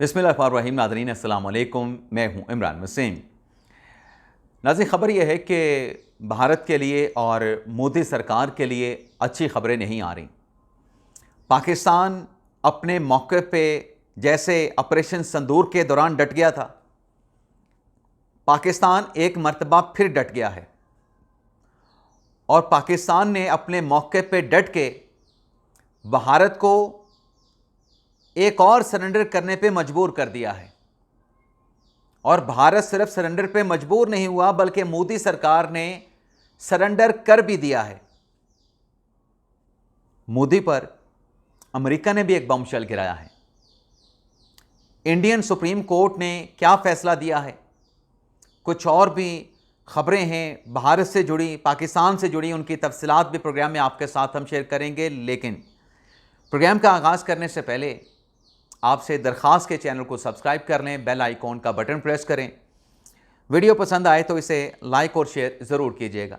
बिस्मिल्लाहिर्रहमानिर्रहीम। नाज़रीन अस्सलाम वालेकुम, मैं हूं इमरान वसीम। नाज़रीन, ख़बर यह है कि भारत के लिए और मोदी सरकार के लिए अच्छी ख़बरें नहीं आ रही। पाकिस्तान अपने मौके पे जैसे ऑपरेशन संदूर के दौरान डट गया था, पाकिस्तान एक मर्तबा फिर डट गया है और पाकिस्तान ने अपने मौके पे डट के भारत को एक और सरेंडर करने पे मजबूर कर दिया है। और भारत सिर्फ सरेंडर पे मजबूर नहीं हुआ, बल्कि मोदी सरकार ने सरेंडर कर भी दिया है। मोदी पर अमेरिका ने भी एक बमशेल गिराया है। इंडियन सुप्रीम कोर्ट ने क्या फैसला दिया है, कुछ और भी खबरें हैं भारत से जुड़ी, पाकिस्तान से जुड़ी, उनकी तफसीलात भी प्रोग्राम में आपके साथ हम शेयर करेंगे। लेकिन प्रोग्राम का आगाज़ करने से पहले आपसे दरख्वास्त के चैनल को सब्सक्राइब कर लें, बेल आइकॉन का बटन प्रेस करें। वीडियो पसंद आए तो इसे लाइक और शेयर ज़रूर कीजिएगा।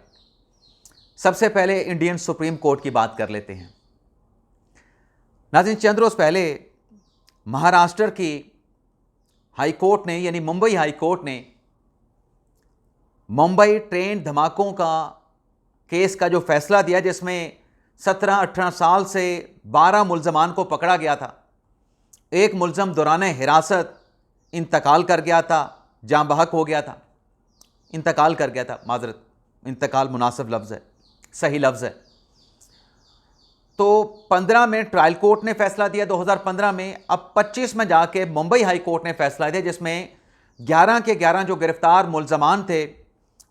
सबसे पहले इंडियन सुप्रीम कोर्ट की बात कर लेते हैं। नाज़रीन, चंद रोज़ पहले महाराष्ट्र की हाई कोर्ट ने, यानी मुंबई हाई कोर्ट ने, मुंबई ट्रेन धमाकों का केस का जो फैसला दिया, जिसमें 17-18 साल से 12 मुल्ज़मान को पकड़ा गया था। एक मुल्ज़म दौरान हिरासत इंतकाल कर गया था, जाँ बहक हो गया था, इंतकाल कर गया था। माजरत, इंतकाल मुनासिब लफ्ज़ है, सही लफ्ज़ है। तो 15 में ट्रायल कोर्ट ने फैसला दिया 2015 में। अब 25 में जाके मुंबई हाई कोर्ट ने फैसला दिया, जिसमें 11 के 11 जो गिरफ्तार मुल्ज़मान थे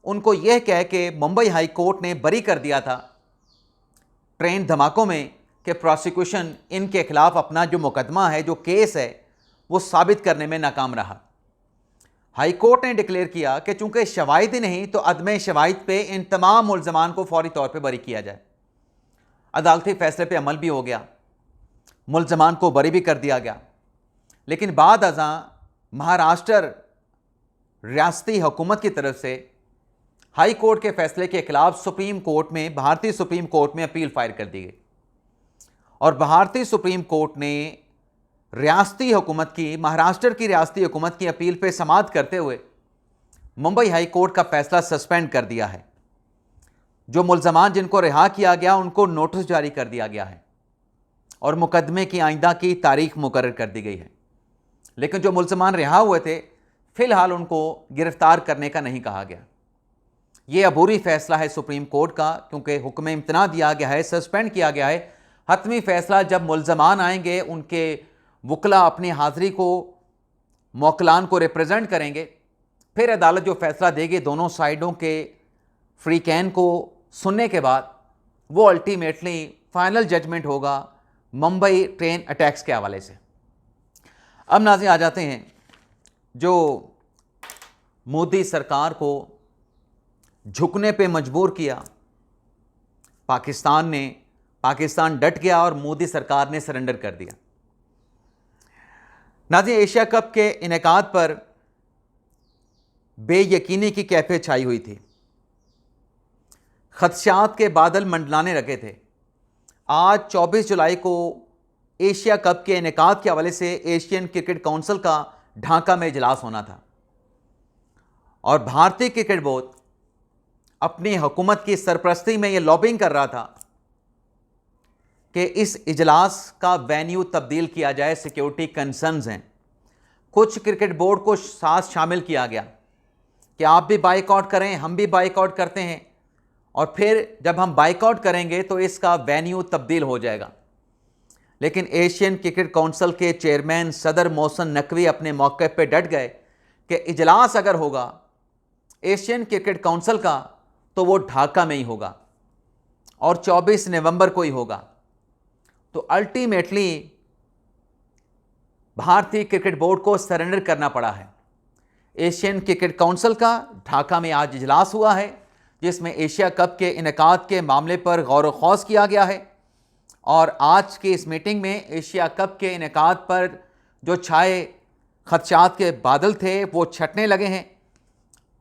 उनको यह कह के मुंबई हाई कोर्ट ने बरी कर दिया था ट्रेन धमाकों में कि प्रोसिक्यूशन इनके खिलाफ अपना जो मुकदमा है, जो केस है, वो साबित करने में नाकाम रहा। हाई कोर्ट ने डिक्लेयर किया कि चूंकि शवाहिद ही नहीं तो अदम शवाहिद पे इन तमाम मुल्ज़मान को फौरी तौर पे बरी किया जाए। अदालती फैसले पे अमल भी हो गया, मुल्ज़मान को बरी भी कर दिया गया। लेकिन बाद अज़ां महाराष्ट्र रियासती हुकूमत की तरफ से हाई कोर्ट के फैसले के खिलाफ सुप्रीम कोर्ट में, भारतीय सुप्रीम कोर्ट में अपील फायर कर दी गई और भारतीय सुप्रीम कोर्ट ने रियासती हुकूमत की, महाराष्ट्र की रियासती हुकूमत की अपील पे समाअत करते हुए मुंबई हाई कोर्ट का फैसला सस्पेंड कर दिया है। जो मुल्ज़मान जिनको रिहा किया गया उनको नोटिस जारी कर दिया गया है और मुकदमे की आइंदा की तारीख मुकर्रर कर दी गई है। लेकिन जो मुल्ज़मान रिहा हुए थे, फ़िलहाल उनको गिरफ्तार करने का नहीं कहा गया। ये अबूरी फैसला है सुप्रीम कोर्ट का, क्योंकि हुक्म इम्तना दिया गया है, सस्पेंड किया गया है। हतमी फैसला जब मुल्ज़मान आएंगे, उनके वकला अपनी हाज़िरी को, मौकलान को रिप्रेजेंट करेंगे, फिर अदालत जो फैसला देगी दोनों साइडों के फ्री कैन को सुनने के बाद वो अल्टीमेटली फाइनल जजमेंट होगा मुंबई ट्रेन अटैक्स के हवाले से। अब नाज़रीन आ जाते हैं, जो मोदी सरकार को झुकने पे मजबूर किया पाकिस्तान ने, पाकिस्तान डट गया और मोदी सरकार ने सरेंडर कर दिया। नाज़रीन, एशिया कप के इनेकाद पर बेयकीनी की कैफियत छाई हुई थी, खदशात के बादल मंडलाने लगे थे। आज 24 जुलाई को एशिया कप के इनेकाद के हवाले से एशियन क्रिकेट काउंसिल का ढाका में इजलास होना था और भारतीय क्रिकेट बोर्ड अपनी हुकूमत की सरपरस्ती में यह लॉबिंग कर रहा था कि इस इजलास का वेन्यू तब्दील किया जाए। सिक्योरिटी कंसर्न्स हैं, कुछ क्रिकेट बोर्ड को साथ शामिल किया गया कि आप भी बाइकआउट करें, हम भी बाइकआउट करते हैं, और फिर जब हम बाइकआउट करेंगे तो इसका वेन्यू तब्दील हो जाएगा। लेकिन एशियन क्रिकेट काउंसिल के चेयरमैन सदर मोहसिन नकवी अपने मौके पर डट गए कि इजलास अगर होगा एशियन क्रिकेट काउंसिल का तो वो ढाका में ही होगा और 24 नवंबर को ही होगा। तो अल्टीमेटली भारतीय क्रिकेट बोर्ड को सरेंडर करना पड़ा है। एशियन क्रिकेट काउंसिल का ढाका में आज इजलास हुआ है, जिसमें एशिया कप के इनेकाद के मामले पर गौर व खौज किया गया है और आज की इस मीटिंग में एशिया कप के इनेकाद पर जो छाए खदशात के बादल थे वो छटने लगे हैं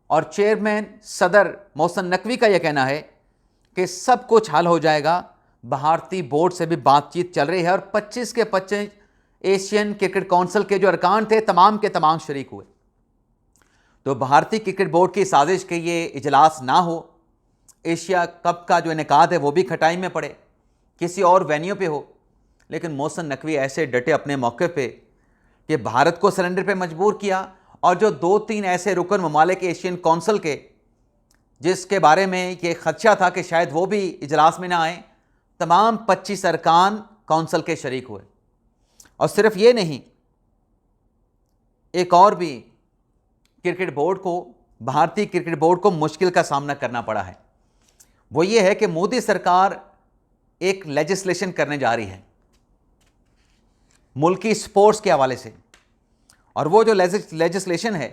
और चेयरमैन सदर मोहसिन नकवी का यह कहना है कि सब कुछ हल हो जाएगा। भारतीय बोर्ड से भी बातचीत चल रही है और 25 के 25 एशियन क्रिकेट काउंसिल के जो अरकान थे तमाम के तमाम शरीक हुए। तो भारतीय क्रिकेट बोर्ड की साजिश के ये इजलास ना हो, एशिया कप का जो इनेकाद है वो भी खटाई में पड़े, किसी और वेन्यू पे हो। लेकिन मोहसिन नकवी ऐसे डटे अपने मौके पे कि भारत को सरेंडर पे मजबूर किया, और जो 2-3 ऐसे रुकन ममालिक एशियन काउंसिल के जिसके बारे में ये खदशा था कि शायद वो भी इजलास में ना आए, तमाम 25 अरकान काउंसिल के शरीक हुए। और सिर्फ ये नहीं, एक और भी क्रिकेट बोर्ड को, भारतीय क्रिकेट बोर्ड को मुश्किल का सामना करना पड़ा है। वो ये है कि मोदी सरकार एक लेजिस्लेशन करने जा रही है मुल्की स्पोर्ट्स के हवाले से, और वो जो लेजिस्लेशन है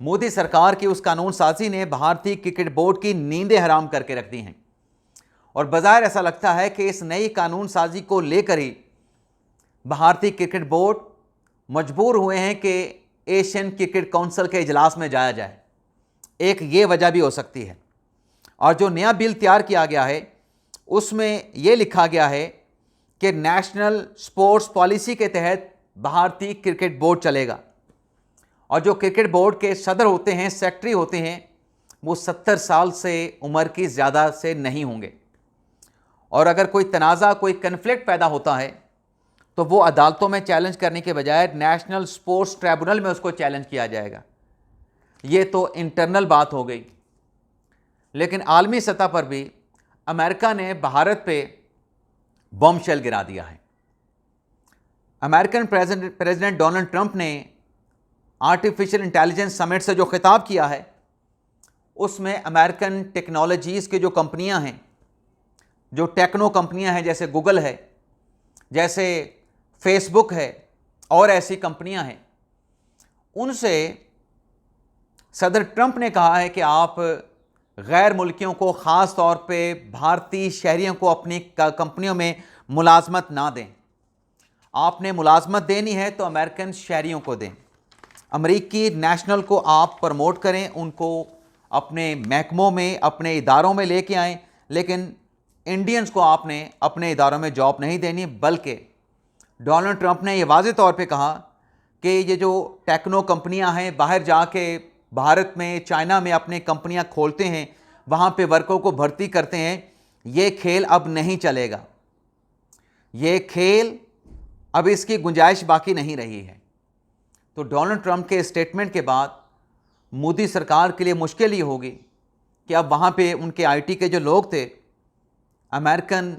मोदी सरकार की, उस कानून साजी ने भारतीय क्रिकेट बोर्ड की नींदें हराम करके रख दी हैं। और बज़ाहिर ऐसा लगता है कि इस नई कानून साजी को लेकर ही भारतीय क्रिकेट बोर्ड मजबूर हुए हैं कि एशियन क्रिकेट काउंसिल के इजलास में जाया जाए। एक ये वजह भी हो सकती है। और जो नया बिल तैयार किया गया है उसमें यह लिखा गया है कि नेशनल स्पोर्ट्स पॉलिसी के तहत भारतीय क्रिकेट बोर्ड चलेगा, और जो क्रिकेट बोर्ड के सदर होते हैं, सेक्रेटरी होते हैं, वो 70 साल से उम्र की ज़्यादा से नहीं होंगे। और अगर कोई तनाज़ा, कोई कन्फ्लिक्ट पैदा होता है तो वो अदालतों में चैलेंज करने के बजाय नेशनल स्पोर्ट्स ट्राइब्यूनल में उसको चैलेंज किया जाएगा। ये तो इंटरनल बात हो गई। लेकिन आलमी सतह पर भी अमेरिका ने भारत पे बॉम्बशेल गिरा दिया है। अमेरिकन प्रेसिडेंट डोनाल्ड ट्रंप ने आर्टिफिशियल इंटेलिजेंस समिट से जो खिताब किया है उसमें अमेरिकन टेक्नोलॉजीज़ की जो कंपनियां हैं, जो टेक्नो कंपनियां हैं, जैसे गूगल है, जैसे फेसबुक है और ऐसी कंपनियां हैं, उनसे सदर ट्रंप ने कहा है कि आप गैर मुल्कियों को, ख़ास तौर पे भारतीय शहरियों को अपनी कंपनियों में मुलाजमत ना दें। आपने मुलाजमत देनी है तो अमेरिकन शहरियों को दें। अमेरिकी नेशनल को आप प्रमोट करें, उनको अपने महकमों में, अपने इदारों में लेके आएँ, लेकिन इंडियंस को आपने अपने इदारों में जॉब नहीं देनी। बल्कि डोनाल्ड ट्रंप ने यह वाज़ेह तौर पे कहा कि ये जो टेक्नो कंपनियां हैं, बाहर जाके भारत में, चाइना में अपनी कंपनियां खोलते हैं, वहाँ पे वर्करों को भर्ती करते हैं, ये खेल अब नहीं चलेगा। ये खेल अब इसकी गुंजाइश बाकी नहीं रही है। तो डोनाल्ड ट्रंप के स्टेटमेंट के बाद मोदी सरकार के लिए मुश्किल ये होगी कि अब वहाँ पे उनके आईटी के जो लोग थे, अमेरिकन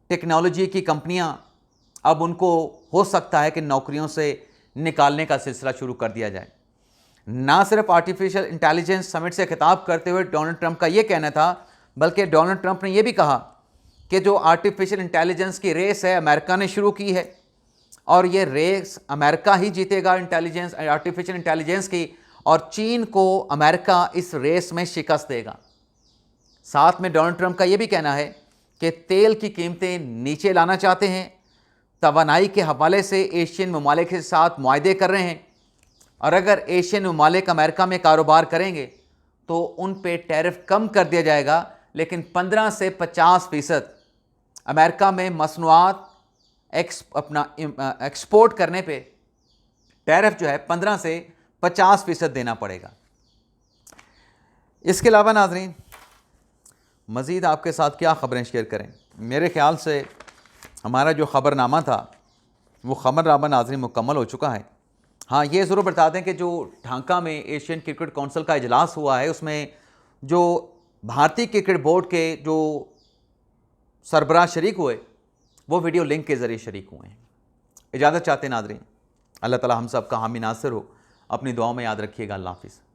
टेक्नोलॉजी की कंपनियां, अब उनको हो सकता है कि नौकरियों से निकालने का सिलसिला शुरू कर दिया जाए। ना सिर्फ आर्टिफिशियल इंटेलिजेंस समिट से खिताब करते हुए डोनाल्ड ट्रंप का ये कहना था, बल्कि डोनाल्ड ट्रंप ने यह भी कहा कि जो आर्टिफिशियल इंटेलिजेंस की रेस है अमेरिका ने शुरू की है, और ये रेस अमेरिका ही जीतेगा आर्टिफिशियल इंटेलिजेंस की, और चीन को अमेरिका इस रेस में शिकस्त देगा। साथ में डोनाल्ड ट्रंप का ये भी कहना है कि तेल की कीमतें नीचे लाना चाहते हैं, तवानाई के हवाले से एशियन ममालिक के साथ मुआहदे कर रहे हैं, और अगर एशियन ममालिक अमेरिका में कारोबार करेंगे तो उन पे टैरिफ कम कर दिया जाएगा, लेकिन 15 से 50% अमेरिका में मसनूआत अपना एक्सपोर्ट करने पे टैरिफ जो है 15 से 50% देना पड़ेगा। इसके अलावा नाज़रीन, मज़ीद आपके साथ क्या ख़बरें शेयर करें। मेरे ख़्याल से हमारा जो ख़बरनामा था वो ख़बरनामा नाज़रीन मुकम्मल हो चुका है। हाँ, ये ज़रूर बता दें कि जो ढाका में एशियन क्रिकेट काउंसिल का इजलास हुआ है उसमें जो भारतीय क्रिकेट बोर्ड के जो सरबराह शरीक हुए वो वीडियो लिंक के ज़रिए शरीक हुए हैं। इजाज़त चाहते हैं नाज़रीन। अल्लाह ताला हम सब का हामी नासिर हो। अपनी दुआओं में याद रखिएगा। अल्लाह हाफ़िज़।